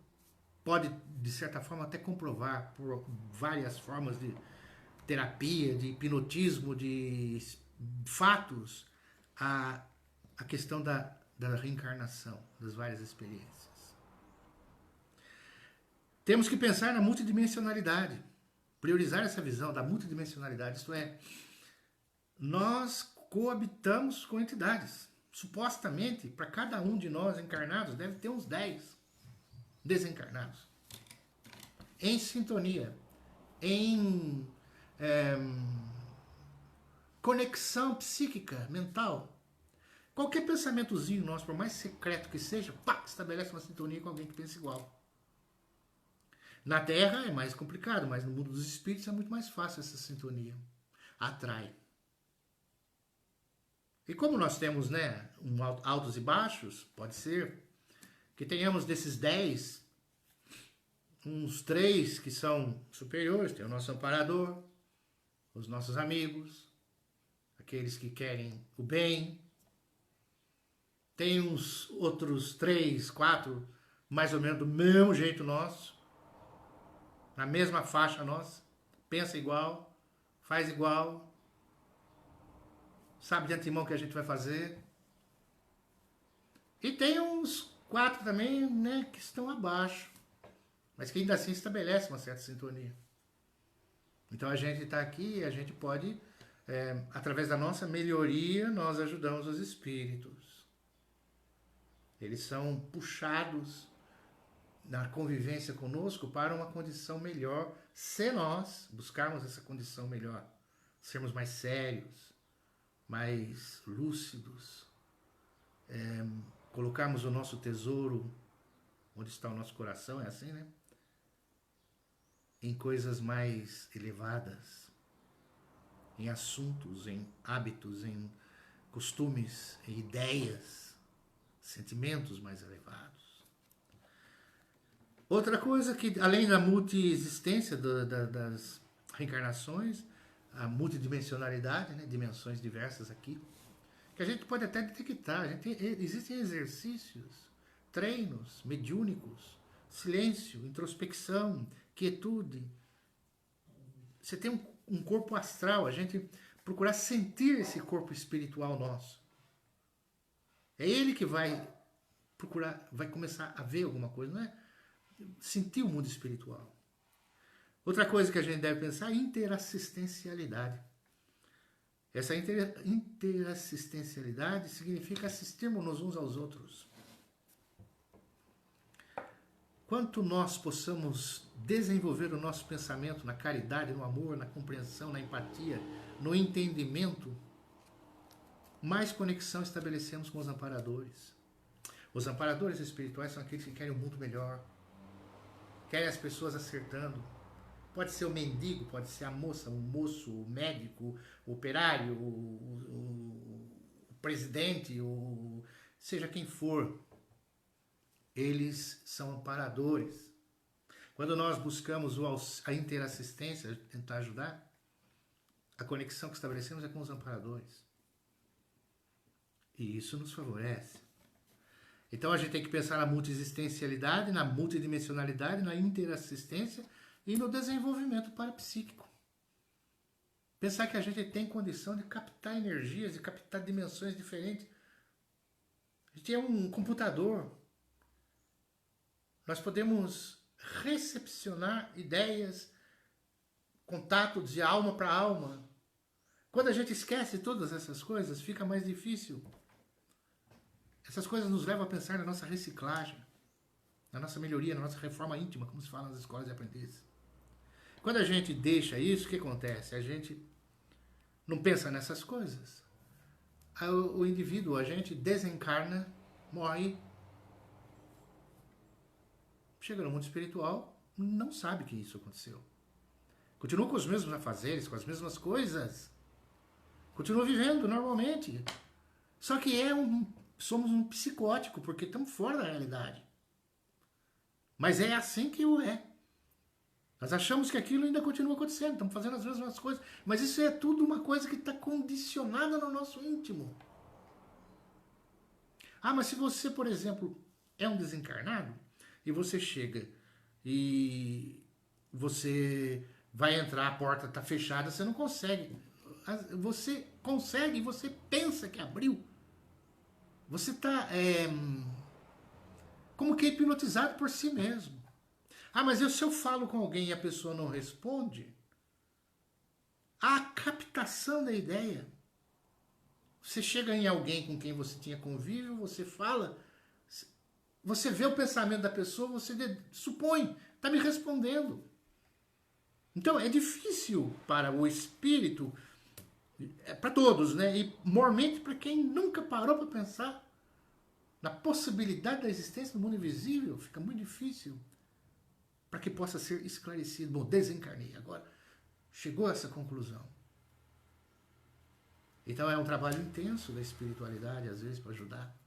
Speaker 1: pode, de certa forma, até comprovar por várias formas de terapia, de hipnotismo, de fatos, a questão da reencarnação, das várias experiências. Temos que pensar na multidimensionalidade, priorizar essa visão da multidimensionalidade, isto é, nós coabitamos com entidades. Supostamente, para cada um de nós encarnados, deve ter uns 10 desencarnados. Em sintonia, em conexão psíquica, mental. Qualquer pensamentozinho nosso, por mais secreto que seja, estabelece uma sintonia com alguém que pensa igual. Na Terra é mais complicado, mas no mundo dos espíritos é muito mais fácil essa sintonia. Atrai. E como nós temos, altos e baixos, pode ser que tenhamos desses 10, uns 3 que são superiores, tem o nosso amparador, os nossos amigos, aqueles que querem o bem. Tem uns outros 3, 4, mais ou menos do mesmo jeito nosso, na mesma faixa nossa, pensa igual, faz igual, sabe de antemão o que a gente vai fazer. E tem uns 4 também, que estão abaixo, mas que ainda assim estabelece uma certa sintonia. Então a gente está aqui, a gente pode, através da nossa melhoria, nós ajudamos os espíritos. Eles são puxados na convivência conosco para uma condição melhor, se nós buscarmos essa condição melhor, sermos mais sérios, mais lúcidos, colocarmos o nosso tesouro onde está o nosso coração, é assim, em coisas mais elevadas, em assuntos, em hábitos, em costumes, em ideias, sentimentos mais elevados. Outra coisa que, além da multiexistência das reencarnações, a multidimensionalidade, dimensões diversas aqui, que a gente pode até detectar. Existem exercícios, treinos mediúnicos, silêncio, introspecção, quietude. Você tem um corpo astral, a gente procurar sentir esse corpo espiritual nosso. É ele que vai começar a ver alguma coisa, não é? Sentir o mundo espiritual. Outra coisa que a gente deve pensar é a interassistencialidade. Essa interassistencialidade significa assistirmos uns aos outros. Quanto nós possamos desenvolver o nosso pensamento na caridade, no amor, na compreensão, na empatia, no entendimento, mais conexão estabelecemos com os amparadores. Os amparadores espirituais são aqueles que querem um mundo melhor. querem as pessoas acertando. Pode ser o mendigo, pode ser a moça, o moço, o médico, o operário, o presidente, seja quem for. Eles são amparadores. Quando nós buscamos a interassistência, tentar ajudar, a conexão que estabelecemos é com os amparadores. E isso nos favorece. Então a gente tem que pensar na multiexistencialidade, na multidimensionalidade, na interassistência e no desenvolvimento parapsíquico. Pensar que a gente tem condição de captar energias, de captar dimensões diferentes. A gente é um computador. Nós podemos recepcionar ideias, contato de alma para alma. Quando a gente esquece todas essas coisas, fica mais difícil. Essas coisas nos levam a pensar na nossa reciclagem, na nossa melhoria, na nossa reforma íntima, como se fala nas escolas de aprendizes. Quando a gente deixa isso, o que acontece? A gente não pensa nessas coisas. O indivíduo, a gente desencarna, morre, chega no mundo espiritual, não sabe que isso aconteceu. Continua com os mesmos afazeres, com as mesmas coisas. Continua vivendo normalmente. Só que somos um psicótico, porque estamos fora da realidade. Mas é assim que o é. Nós achamos que aquilo ainda continua acontecendo, estamos fazendo as mesmas coisas. Mas isso é tudo uma coisa que está condicionada no nosso íntimo. Ah, mas se você, por exemplo, é um desencarnado, e você chega e você vai entrar, a porta está fechada, você não consegue. Você consegue, você pensa que abriu. Você está como que hipnotizado por si mesmo. Ah, mas se eu falo com alguém e a pessoa não responde, a captação da ideia. Você chega em alguém com quem você tinha convívio, você fala, você vê o pensamento da pessoa, você supõe, está me respondendo. Então é difícil para o espírito, para todos, né? E mormente para quem nunca parou para pensar na possibilidade da existência do mundo invisível, fica muito difícil para que possa ser esclarecido. Bom, desencarnei, agora chegou a essa conclusão. Então é um trabalho intenso da espiritualidade, às vezes, para ajudar.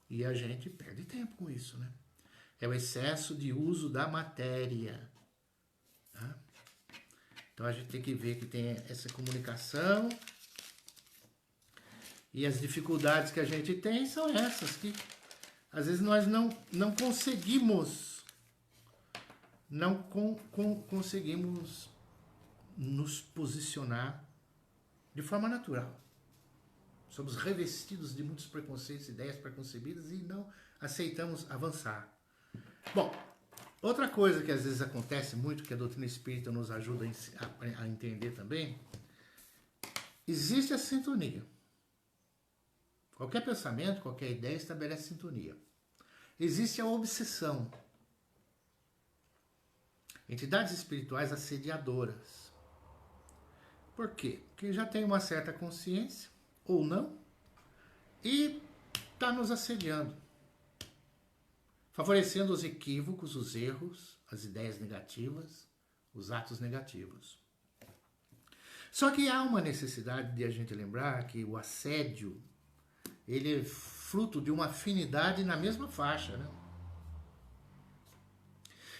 Speaker 1: E a gente perde tempo com isso, né? É o excesso de uso da matéria. Tá? Então a gente tem que ver que tem essa comunicação. E as dificuldades que a gente tem são essas, que às vezes nós não conseguimos, conseguimos nos posicionar de forma natural. Somos revestidos de muitos preconceitos, ideias preconcebidas e não aceitamos avançar. Bom, outra coisa que às vezes acontece muito, que a doutrina espírita nos ajuda a entender também, existe a sintonia. Qualquer pensamento, qualquer ideia estabelece sintonia. Existe a obsessão. Entidades espirituais assediadoras. Por quê? Porque já tem uma certa consciência, ou não, e está nos assediando. Favorecendo os equívocos, os erros, as ideias negativas, os atos negativos. Só que há uma necessidade de a gente lembrar que o assédio, ele é fruto de uma afinidade na mesma faixa, né?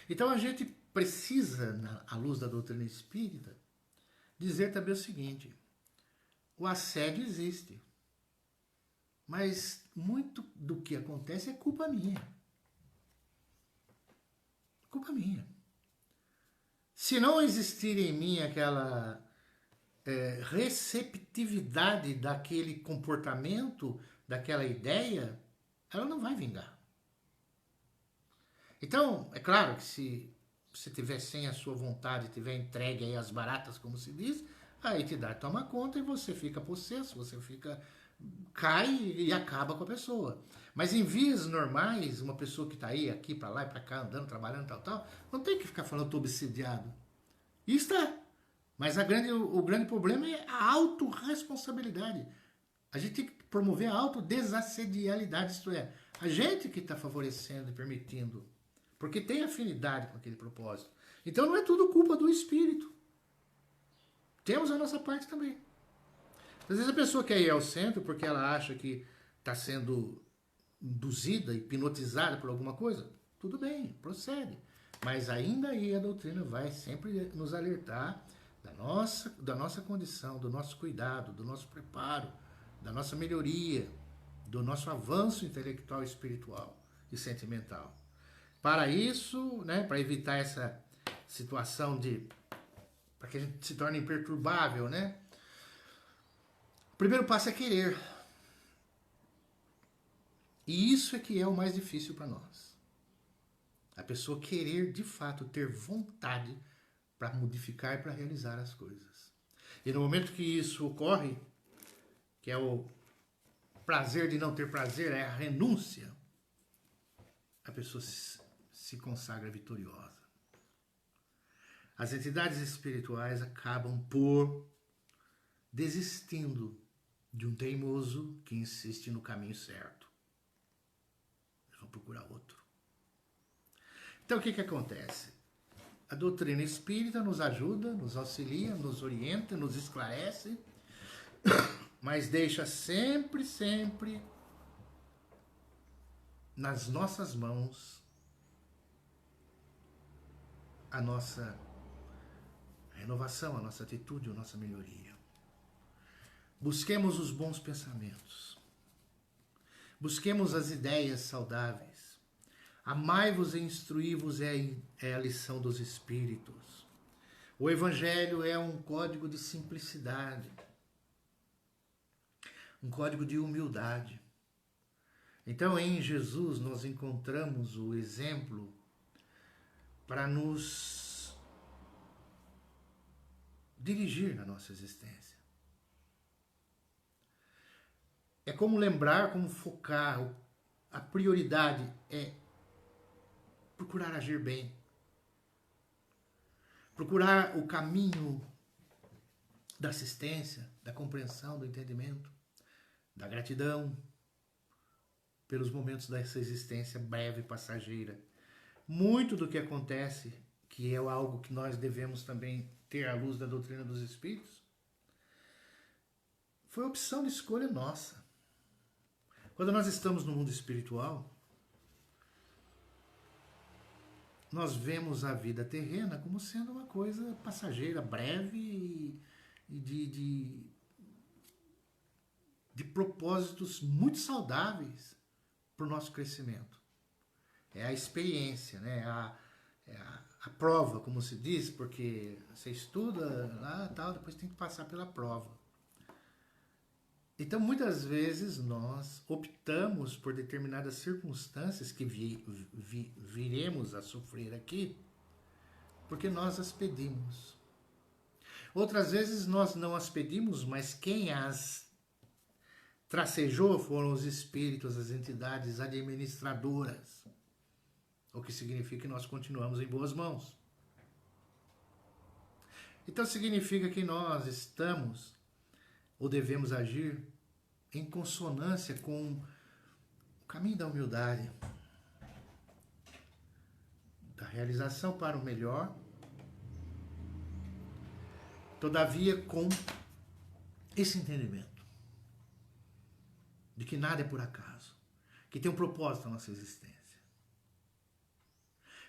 Speaker 1: Então a gente precisa, à luz da doutrina espírita, dizer também o seguinte: o assédio existe, mas muito do que acontece é culpa minha. Culpa minha. Se não existir em mim aquela receptividade daquele comportamento, daquela ideia, ela não vai vingar. Então, é claro que se você tiver sem a sua vontade, tiver entregue aí às baratas, como se diz, a entidade toma conta e você fica possesso, você cai e acaba com a pessoa. Mas em vias normais, uma pessoa que está aí, aqui, para lá e para cá, andando, trabalhando, tal, não tem que ficar falando, estou obsediado. Isso é. Mas o grande problema é a autorresponsabilidade. A gente tem que promover a autodesassedialidade, isto é, a gente que está favorecendo e permitindo. porque tem afinidade com aquele propósito. Então não é tudo culpa do espírito. Temos a nossa parte também. Às vezes a pessoa quer ir ao centro porque ela acha que está sendo induzida, hipnotizada por alguma coisa. Tudo bem, procede. Mas ainda aí a doutrina vai sempre nos alertar da nossa condição, do nosso cuidado, do nosso preparo, da nossa melhoria, do nosso avanço intelectual, espiritual e sentimental. Para isso, né, para evitar essa situação para que a gente se torne imperturbável, né? O primeiro passo é querer. E isso é que é o mais difícil para nós. A pessoa querer, de fato, ter vontade para modificar e para realizar as coisas. E no momento que isso ocorre, que é o prazer de não ter prazer, é a renúncia, a pessoa se consagra vitoriosa. As entidades espirituais acabam por desistindo de um teimoso que insiste no caminho certo. Eles vão procurar outro. Então o que acontece? A doutrina espírita nos ajuda, nos auxilia, nos orienta, nos esclarece, mas deixa sempre, sempre nas nossas mãos a nossa renovação, a nossa atitude, a nossa melhoria. Busquemos os bons pensamentos. Busquemos as ideias saudáveis. Amai-vos e instruí-vos é a lição dos Espíritos. O Evangelho é um código de simplicidade, um código de humildade. Então, em Jesus, nós encontramos o exemplo para nos dirigir na nossa existência. É como lembrar, como focar. A prioridade é procurar agir bem. Procurar o caminho da assistência, da compreensão, do entendimento, da gratidão pelos momentos dessa existência breve e passageira. Muito do que acontece, que é algo que nós devemos também ter à luz da doutrina dos Espíritos, foi opção de escolha nossa. Quando nós estamos no mundo espiritual, nós vemos a vida terrena como sendo uma coisa passageira, breve e de propósitos muito saudáveis para o nosso crescimento. É a experiência, né? A prova, como se diz, porque você estuda lá tal, depois tem que passar pela prova. Então, muitas vezes, nós optamos por determinadas circunstâncias que viremos a sofrer aqui, porque nós as pedimos. Outras vezes, nós não as pedimos, mas quem as tracejou foram os espíritos, as entidades administradoras, o que significa que nós continuamos em boas mãos. Então, significa que nós estamos ou devemos agir em consonância com o caminho da humildade, da realização para o melhor, todavia com esse entendimento de que nada é por acaso, que tem um propósito na nossa existência.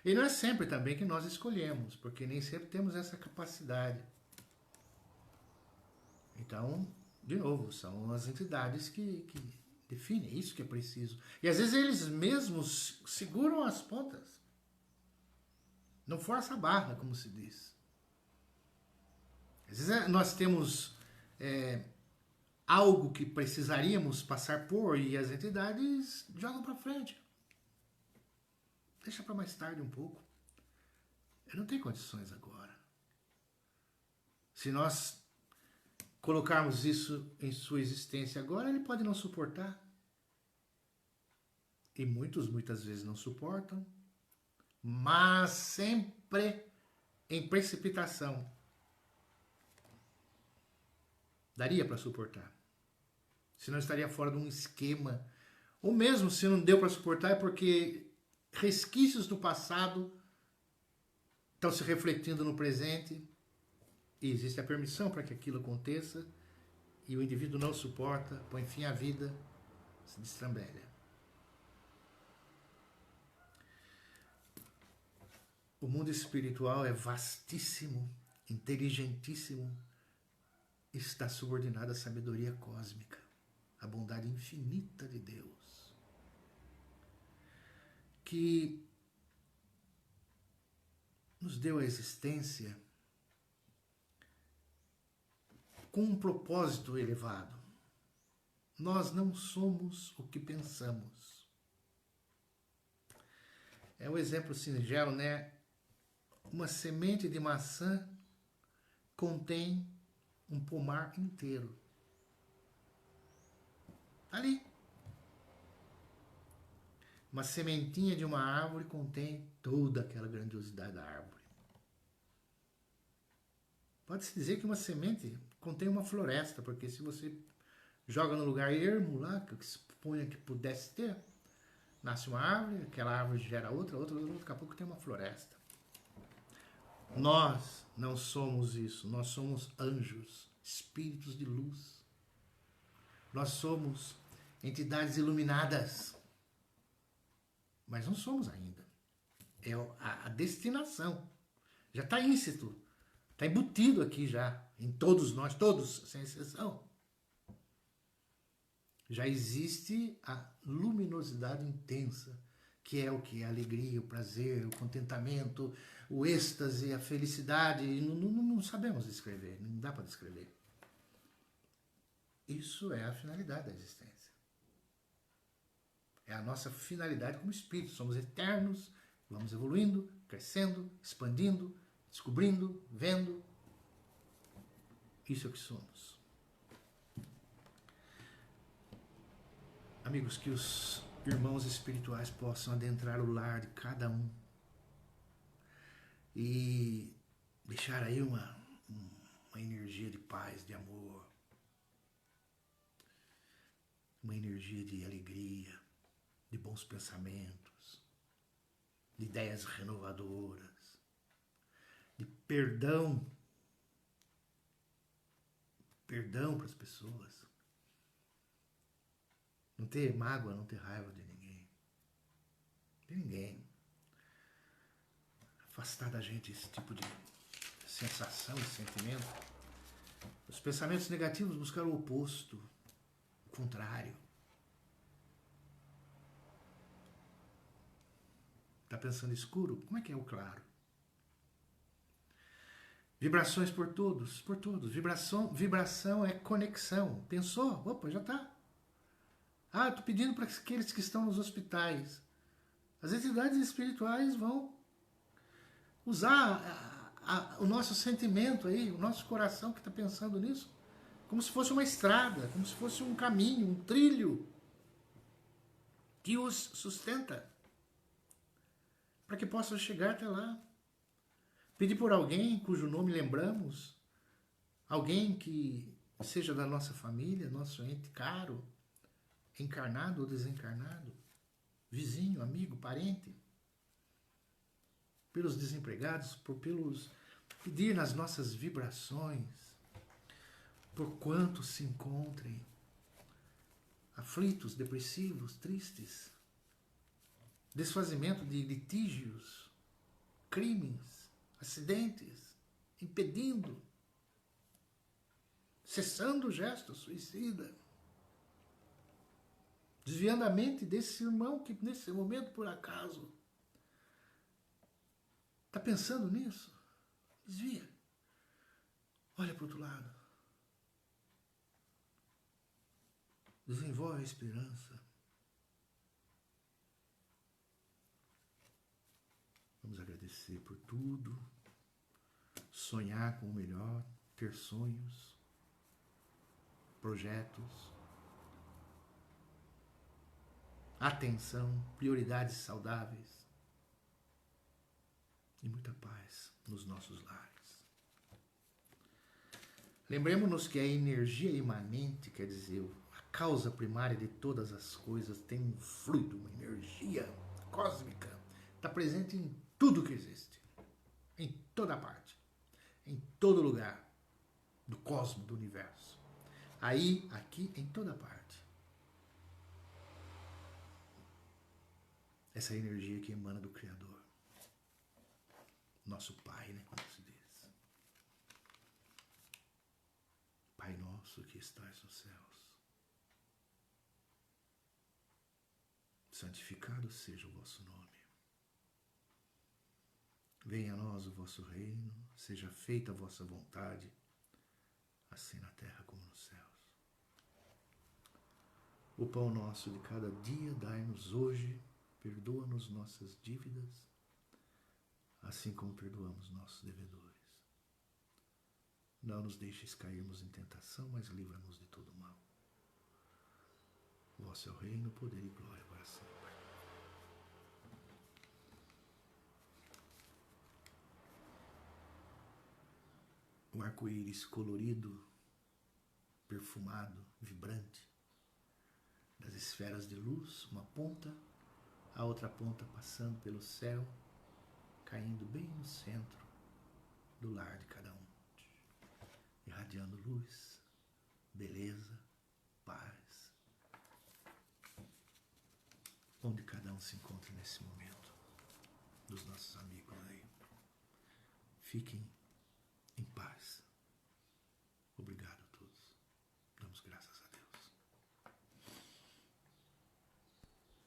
Speaker 1: E não é sempre também que nós escolhemos, porque nem sempre temos essa capacidade. Então, de novo, são as entidades que definem isso que é preciso. E às vezes eles mesmos seguram as pontas. Não força a barra, como se diz. Às vezes nós temos algo que precisaríamos passar por e as entidades jogam para frente. Deixa para mais tarde um pouco. Eu não tenho condições agora. Se nós colocarmos isso em sua existência agora, ele pode não suportar. E muitas vezes não suportam, mas sempre em precipitação. Daria para suportar. Se não estaria fora de um esquema. Ou mesmo se não deu para suportar é porque resquícios do passado estão se refletindo no presente e existe a permissão para que aquilo aconteça e o indivíduo não suporta, põe fim à vida, se destrambelha. O mundo espiritual é vastíssimo, inteligentíssimo, está subordinado à sabedoria cósmica, à bondade infinita de Deus, que nos deu a existência com um propósito elevado. Nós não somos o que pensamos. É um exemplo singelo, né? Uma semente de maçã contém um pomar inteiro. Ali. Uma sementinha de uma árvore contém toda aquela grandiosidade da árvore. Pode-se dizer que uma semente contém uma floresta, porque se você joga no lugar ermo lá, que se suponha que pudesse ter, nasce uma árvore, aquela árvore gera outra, daqui a pouco tem uma floresta. Nós não somos isso, nós somos anjos, espíritos de luz. Nós somos entidades iluminadas, mas não somos ainda. É a destinação. Já está íncito, está embutido aqui já, em todos nós, todos, sem exceção. Já existe a luminosidade intensa, que é o que? A alegria, o prazer, o contentamento, o êxtase, a felicidade. Não sabemos descrever, não dá para descrever. Isso é a finalidade da existência. É a nossa finalidade como espírito. Somos eternos, vamos evoluindo, crescendo, expandindo, descobrindo, vendo. Isso é o que somos. Amigos, que os irmãos espirituais possam adentrar o lar de cada um e deixar aí uma energia de paz, de amor, uma energia de alegria, de bons pensamentos, de ideias renovadoras, de perdão para as pessoas. Não ter mágoa, não ter raiva de ninguém. De ninguém. Afastar da gente esse tipo de sensação, de sentimento. Os pensamentos negativos buscar o oposto, o contrário. Está pensando escuro? Como é que é o claro? Vibrações por todos, por todos. Vibração é conexão. Pensou? Opa, já está. Ah, estou pedindo para aqueles que estão nos hospitais. As entidades espirituais vão usar o nosso sentimento aí, o nosso coração que está pensando nisso, como se fosse uma estrada, como se fosse um caminho, um trilho que os sustenta, para que possam chegar até lá. Pedir por alguém cujo nome lembramos, alguém que seja da nossa família, nosso ente caro, encarnado ou desencarnado, vizinho, amigo, parente, pelos desempregados, pelos pedir nas nossas vibrações, por quantos se encontrem aflitos, depressivos, tristes, desfazimento de litígios, crimes, acidentes, impedindo, cessando o gesto suicida, desviando a mente desse irmão que nesse momento, por acaso, está pensando nisso. Desvia. Olha para o outro lado. Desenvolve a esperança. Vamos agradecer por tudo. Sonhar com o melhor. Ter sonhos. Projetos. Atenção. Prioridades saudáveis. E muita paz nos nossos lares. Lembremos-nos que a energia imanente, quer dizer, a causa primária de todas as coisas, tem um fluido, uma energia cósmica está presente em tudo que existe, em toda parte, em todo lugar do cosmos, do universo. Aí, aqui, em toda parte. Essa energia que emana do Criador. Nosso Pai, né? Como se diz. Pai nosso que estás nos céus. Santificado seja o vosso nome. Venha a nós o vosso reino, seja feita a vossa vontade, assim na terra como nos céus. O pão nosso de cada dia dai-nos hoje, perdoa-nos nossas dívidas, assim como perdoamos nossos devedores. Não nos deixes cairmos em tentação, mas livra-nos de todo mal. Vosso é o reino, poder e glória para sempre. O arco-íris colorido, perfumado, vibrante, das esferas de luz, uma ponta, a outra ponta passando pelo céu, caindo bem no centro do lar de cada um, irradiando luz, beleza, paz, onde cada um se encontra nesse momento, dos nossos amigos aí. Fiquem em paz.